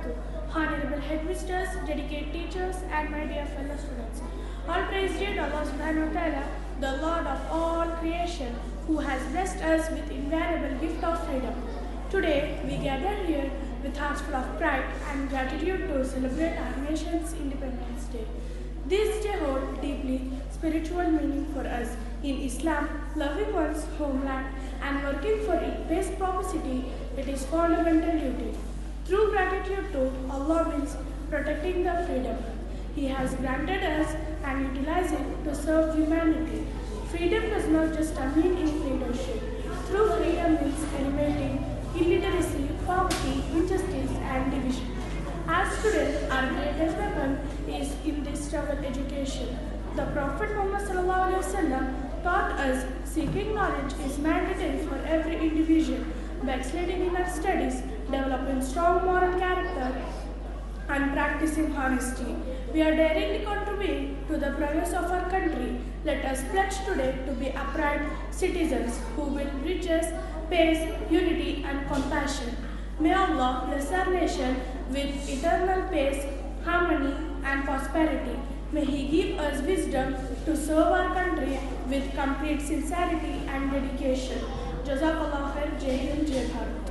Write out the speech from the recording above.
wabarakatuh. Honorable headmisters, dedicated teachers, and my dear fellow students. All praise due to Allah subhanahu wa ta'ala, the Lord of all creation, who has blessed us with invariable gift of freedom. Today, we gather here with hearts full of pride and gratitude to celebrate our nation's Independence Day. This day holds deeply spiritual meaning for us. In Islam, loving one's homeland and working for its best prosperity, it is fundamental duty. True gratitude to Allah means protecting the freedom He has granted us and utilize it to serve humanity. Freedom does not just mean in leadership. True freedom means eliminating illiteracy, poverty, injustice, and division. As students, our greatest weapon is in this struggle education. The Prophet Muhammad ﷺ taught us seeking knowledge is mandatory for every individual. By excelling in our studies, developing strong moral character, and practicing honesty, we are directly contributing to the progress of our country. Let us pledge today to be upright citizens who will bridge us, peace, unity, and compassion. May Allah bless our nation with eternal peace, harmony, and prosperity. May He give us wisdom to serve our country with complete sincerity and dedication. Jazakallah khair, Jai Hind, Jai Bharat.